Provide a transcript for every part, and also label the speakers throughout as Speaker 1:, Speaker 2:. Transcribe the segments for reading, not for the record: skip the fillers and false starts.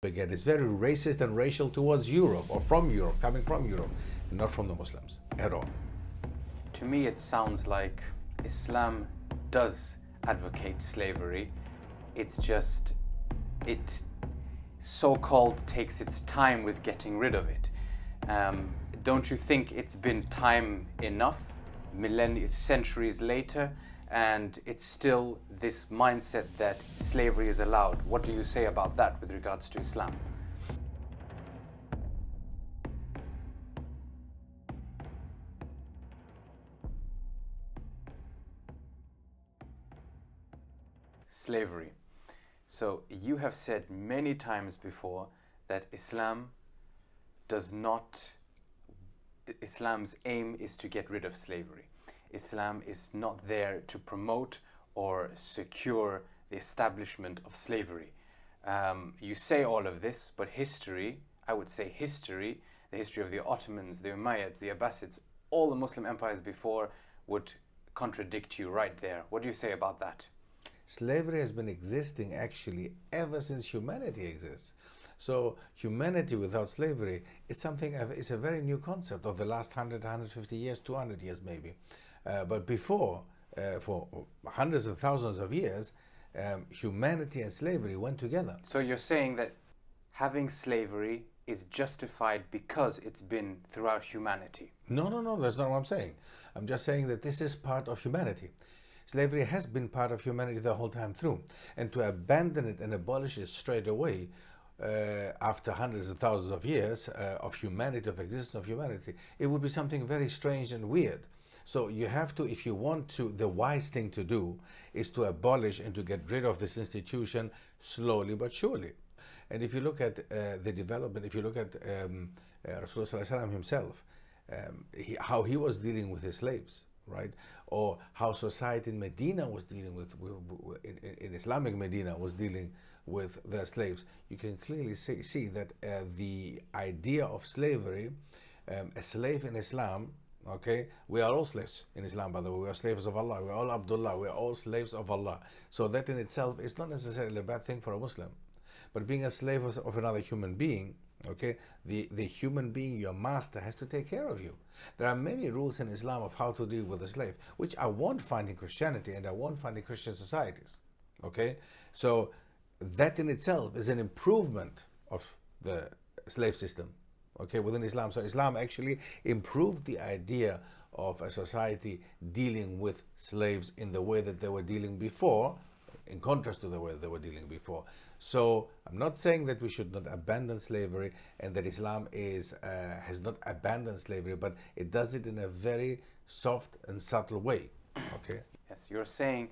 Speaker 1: Again, it's very racist and racial towards Europe, or from Europe, coming from Europe, and not from the Muslims at all.
Speaker 2: To me, it sounds like Islam does advocate slavery. It's just, it so-called takes its time with getting rid of it. Don't you think it's been time enough, millennia, centuries later, and it's still this mindset that slavery is allowed? What do you say about that with regards to Islam? Slavery. So you have said many times before that Islam's aim is to get rid of slavery. Islam is not there to promote or secure the establishment of slavery. You say all of this, but history, I would say history, the history of the Ottomans, the Umayyads, the Abbasids, all the Muslim empires before would contradict you right there. What do you say about that?
Speaker 1: Slavery has been existing actually ever since humanity exists. So humanity without slavery is something, it's a very new concept of the last 100, 150 years, 200 years maybe. But before, for hundreds and thousands of years, humanity and slavery went together.
Speaker 2: So you're saying that having slavery is justified because it's been throughout humanity?
Speaker 1: No, no, no, that's not what I'm saying. I'm just saying that this is part of humanity. Slavery has been part of humanity the whole time through. And to abandon it and abolish it straight away, after hundreds of thousands of years of humanity, of existence of humanity, it would be something very strange and weird. So you have to, if you want to, the wise thing to do is to abolish and to get rid of this institution slowly but surely. And if you look at the development, if you look at Rasulullah himself, how he was dealing with his slaves, right? Or how society in Medina was dealing with in Islamic Medina was dealing with their slaves, you can clearly see that the idea of slavery, a slave in Islam, okay, we are all slaves in Islam, by the way. We are slaves of Allah, we are all Abdullah, we are all slaves of Allah. So that in itself is not necessarily a bad thing for a Muslim. But being a slave of another human being, okay, the human being, your master, has to take care of you. There are many rules in Islam of how to deal with a slave, which I won't find in Christianity and I won't find in Christian societies, okay? So that in itself is an improvement of the slave system, okay, within Islam. So Islam actually improved the idea of a society dealing with slaves in the way that they were dealing before, in contrast to the way they were dealing before. So I'm not saying that we should not abandon slavery and that Islam has not abandoned slavery, but it does it in a very soft and subtle way, okay?
Speaker 2: Yes, you're saying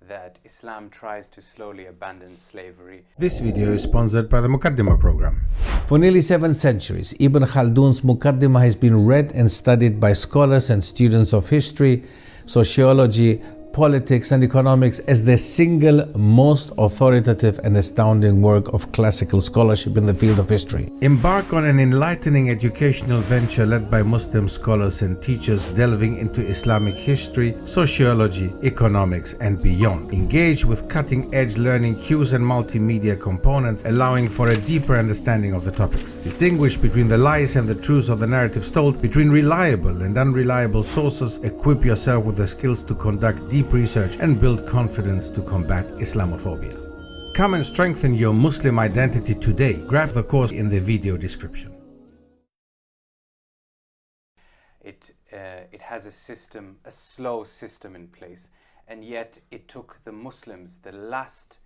Speaker 2: that Islam tries to slowly abandon slavery.
Speaker 1: This video is sponsored by the 𝗘𝗦𝗟𝗡 program. For nearly 7 centuries, Ibn Khaldoun's 𝗘𝗦𝗟𝗡 has been read and studied by scholars and students of history, sociology, politics and economics as the single most authoritative and astounding work of classical scholarship in the field of history. Embark on an enlightening educational venture led by Muslim scholars and teachers delving into Islamic history, sociology, economics and beyond. Engage with cutting-edge learning cues and multimedia components, allowing for a deeper understanding of the topics. Distinguish between the lies and the truths of the narratives told, between reliable and unreliable sources. Equip yourself with the skills to conduct deep research and build confidence to combat Islamophobia. Come and strengthen your Muslim identity today. Grab the course in the video description.
Speaker 2: It has a system, a slow system in place, and yet it took the Muslims, the last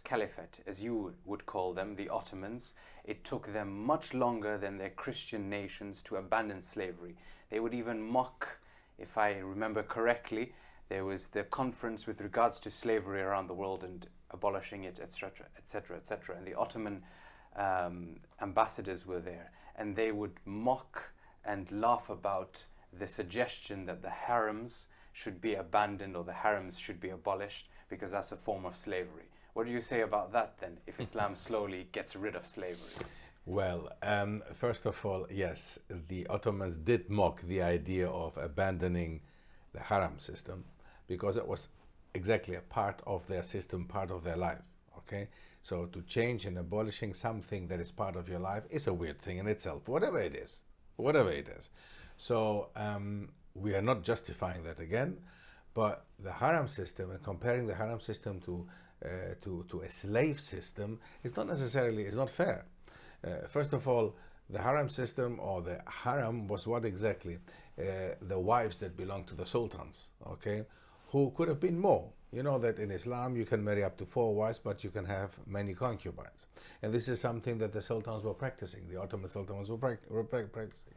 Speaker 2: caliphate, as you would call them, the Ottomans, it took them much longer than their Christian nations to abandon slavery. They would even mock, if I remember correctly, there was the conference with regards to slavery around the world and abolishing it, etc., etc., etc. And the Ottoman ambassadors were there, and they would mock and laugh about the suggestion that the harems should be abandoned or the harems should be abolished because that's a form of slavery. What do you say about that then, if Islam slowly gets rid of slavery?
Speaker 1: Well, first of all, yes, the Ottomans did mock the idea of abandoning the harem system because it was exactly a part of their system, part of their life, okay? So to change and abolishing something that is part of your life is a weird thing in itself, whatever it is, whatever it is. So we are not justifying that again, but the harem system and comparing the harem system to a slave system is not necessarily, is not fair. First of all, the harem system, or the harem, was what exactly? The wives that belonged to the sultans, okay, who could have been more. You know that in Islam you can marry up to 4 wives, but you can have many concubines. And this is something that the sultans were practicing, the Ottoman sultans were practicing.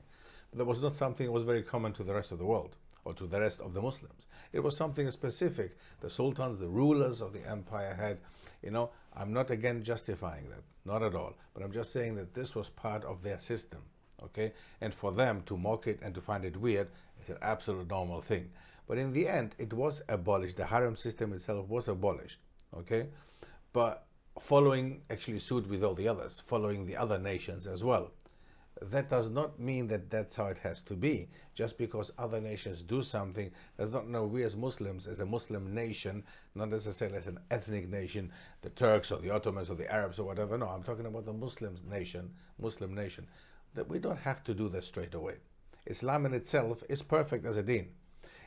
Speaker 1: But that was not something that was very common to the rest of the world, or to the rest of the Muslims. It was something specific the sultans, the rulers of the empire had. You know, I'm not again justifying that, not at all, but I'm just saying that this was part of their system, okay? And for them to mock it and to find it weird is an absolute normal thing. But in the end, it was abolished. The harem system itself was abolished, okay? But following actually suit with all the others, following the other nations as well. That does not mean that that's how it has to be. Just because other nations do something does not mean we as Muslims, as a Muslim nation, not necessarily as an ethnic nation, the Turks or the Ottomans or the Arabs or whatever. No, I'm talking about the Muslim nation, that we don't have to do that straight away. Islam in itself is perfect as a deen.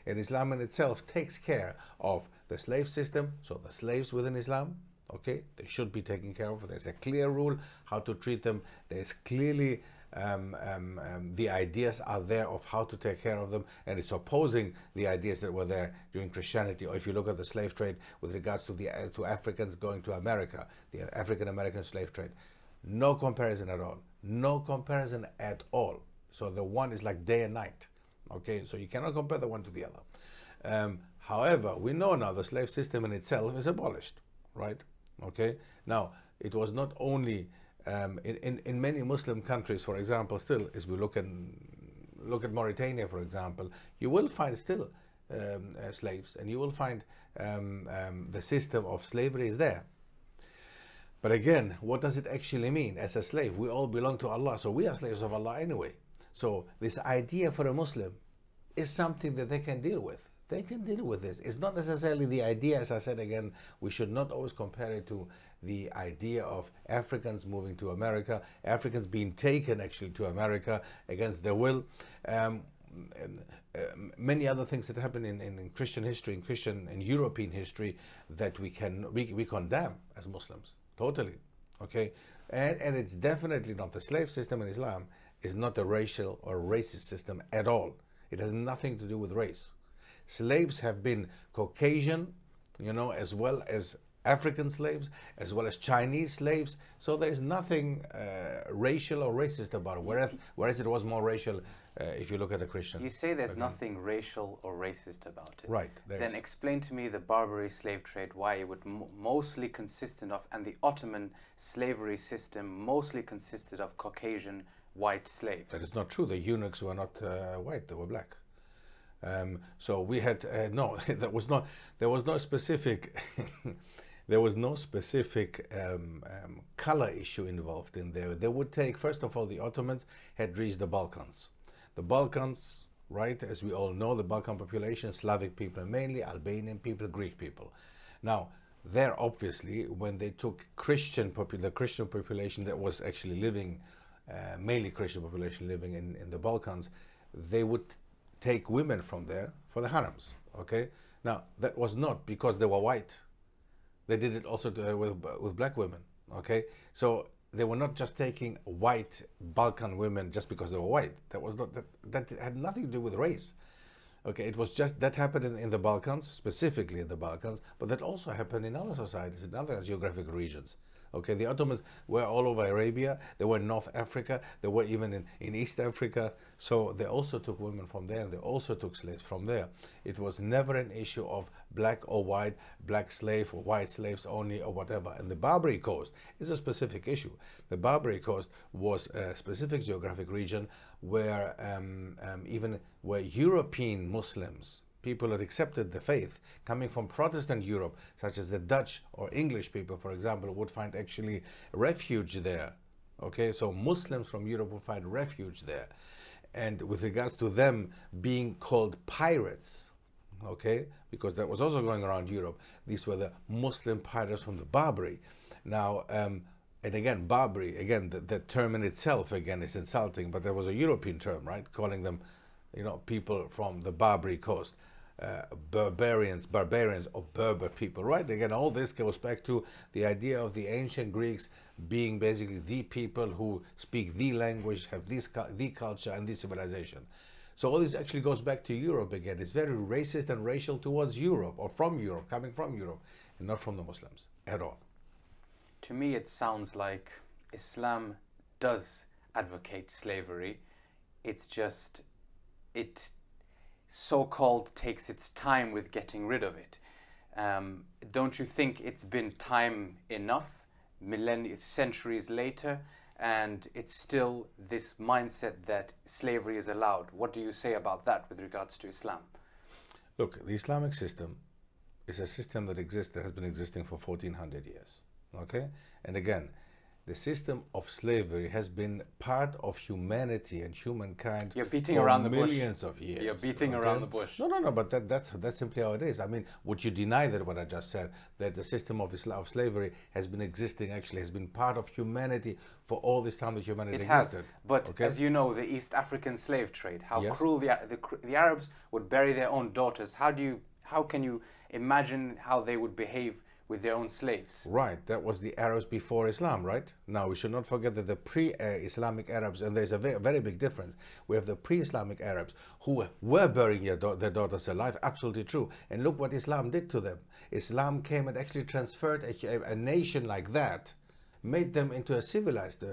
Speaker 1: And Islam in itself takes care of the slave system, so the slaves within Islam, okay, they should be taken care of. There's a clear rule how to treat them. There's clearly the ideas are there of how to take care of them, and it's opposing the ideas that were there during Christianity. Or if you look at the slave trade with regards to to Africans going to America, the African-American slave trade, no comparison at all. No comparison at all. So the one is like day and night. Okay, so you cannot compare the one to the other. However, we know now the slave system in itself is abolished, right? Okay, now it was not only in many Muslim countries, for example, still as we look at Mauritania, for example, you will find still slaves, and you will find the system of slavery is there. But again, what does it actually mean? As a slave, we all belong to Allah, so we are slaves of Allah anyway. So this idea for a Muslim is something that they can deal with. They can deal with this. It's not necessarily the idea, as I said again, we should not always compare it to the idea of Africans moving to America, Africans being taken actually to America against their will. Many other things that happen in Christian history, in Christian and European history, that we condemn as Muslims, totally, okay? And it's definitely not the slave system in Islam. Is not a racial or racist system at all. It has nothing to do with race. Slaves have been Caucasian, you know, as well as African slaves, as well as Chinese slaves. So there's nothing racial or racist about it, whereas it was more racial if you look at the Christian.
Speaker 2: You say there's nothing racial or racist about it.
Speaker 1: Right.
Speaker 2: Then explain to me the Barbary slave trade, why it would mostly consisted of, and the Ottoman slavery system mostly consisted of Caucasian white slaves.
Speaker 1: That is not true. The eunuchs were not white; they were black. So we had no. There was no specific. There was no specific color issue involved in there. They would take, first of all, the Ottomans had reached the Balkans. The Balkans, right? As we all know, the Balkan population, Slavic people mainly, Albanian people, Greek people. Now, there obviously, when they took the Christian population that was actually living. Mainly Christian population living in the Balkans, they would take women from there for the harems, okay? Now, that was not because they were white. They did it also with black women, okay? So they were not just taking white Balkan women just because they were white. That had nothing to do with race. Okay, it was just that happened in the Balkans, specifically in the Balkans, but that also happened in other societies, in other geographic regions. Okay, the Ottomans were all over Arabia, they were in North Africa, they were even in East Africa, so they also took women from there, and they also took slaves from there. It was never an issue of black or white, black slave or white slaves only or whatever. And the Barbary Coast is a specific issue. The Barbary Coast was a specific geographic region where even where European Muslims, people that accepted the faith coming from Protestant Europe, such as the Dutch or English people, for example, would find actually refuge there. Okay, so Muslims from Europe would find refuge there. And with regards to them being called pirates, okay, because that was also going around Europe, these were the Muslim pirates from the Barbary. Now, and again, Barbary, again, the term in itself, again, is insulting, but there was a European term, right, calling them, you know, people from the Barbary coast, barbarians, or Berber people, right? Again, all this goes back to the idea of the ancient Greeks being basically the people who speak the language, have the culture and the civilization. So all this actually goes back to Europe again. It's very racist and racial towards Europe, or from Europe, coming from Europe, and not from the Muslims at all.
Speaker 2: To me, it sounds like Islam does advocate slavery. It's just, it so-called takes its time with getting rid of it. Don't you think it's been time enough, centuries later, and it's still this mindset that slavery is allowed? What do you say about that with regards to Islam?
Speaker 1: Look, the Islamic system is a system that exists, that has been existing for 1400 years. Okay, and again, the system of slavery has been part of humanity and humankind
Speaker 2: You're beating
Speaker 1: for
Speaker 2: around the
Speaker 1: millions
Speaker 2: bush.
Speaker 1: of years.
Speaker 2: You're beating
Speaker 1: okay?
Speaker 2: around the bush.
Speaker 1: No, but that's simply how it is. I mean, would you deny that what I just said, that the system of slavery has been existing, actually has been part of humanity for all this time that humanity existed?
Speaker 2: But
Speaker 1: okay?
Speaker 2: as you know, the East African slave trade, how
Speaker 1: Yes.
Speaker 2: cruel the Arabs would bury their own daughters. How can you imagine how they would behave with their own slaves?
Speaker 1: Right, that was the Arabs before Islam, right? Now, we should not forget that the pre-Islamic Arabs, and there's a very big difference. We have the pre-Islamic Arabs who were burying their daughters alive, absolutely true. And look what Islam did to them. Islam came and actually transferred a nation like that, made them into a civilized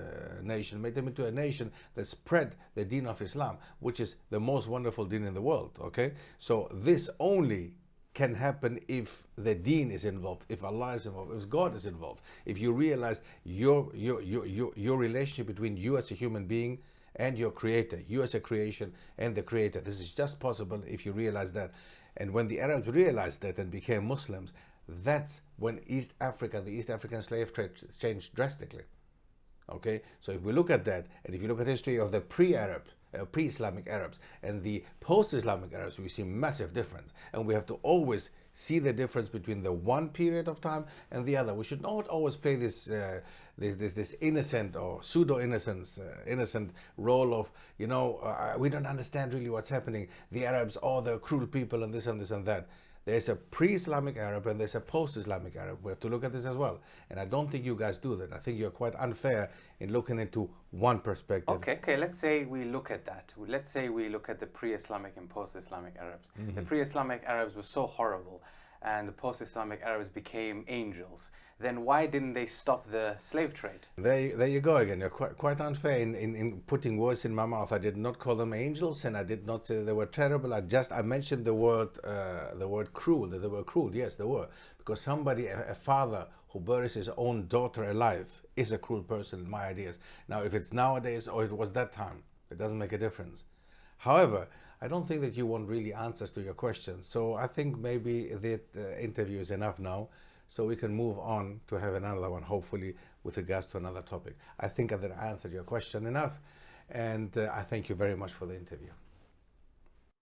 Speaker 1: nation, made them into a nation that spread the deen of Islam, which is the most wonderful deen in the world, okay? So this only can happen if the deen is involved, if Allah is involved, if God is involved, if you realize your relationship between you as a human being and your creator, you as a creation and the creator. This is just possible if you realize that. And when the Arabs realized that and became Muslims, that's when East Africa, the East African slave trade changed drastically. Okay, so if we look at that, and if you look at the history of the pre-Islamic Arabs and the post-Islamic Arabs, we see massive difference, and we have to always see the difference between the one period of time and the other. We should not always play this this innocent or innocent role of, you know, we don't understand really what's happening. The Arabs are the cruel people and this and this and that. There's a pre-Islamic Arab and there's a post-Islamic Arab. We have to look at this as well. And I don't think you guys do that. I think you're quite unfair in looking into one perspective.
Speaker 2: Okay, let's say we look at that. Let's say we look at the pre-Islamic and post-Islamic Arabs.
Speaker 1: Mm-hmm.
Speaker 2: The pre-Islamic Arabs were so horrible and the post-Islamic Arabs became angels. Then why didn't they stop the slave trade?
Speaker 1: There you go again. You're quite unfair in putting words in my mouth. I did not call them angels, and I did not say they were terrible. I mentioned the word cruel. That they were cruel. Yes, they were, because somebody, a father who buries his own daughter alive, is a cruel person in my ideas. Now, if it's nowadays or if it was that time, it doesn't make a difference. However, I don't think that you want really answers to your questions. So I think maybe the interview is enough now. So we can move on to have another one, hopefully, with regards to another topic. I think that I answered your question enough, and I thank you very much for the interview.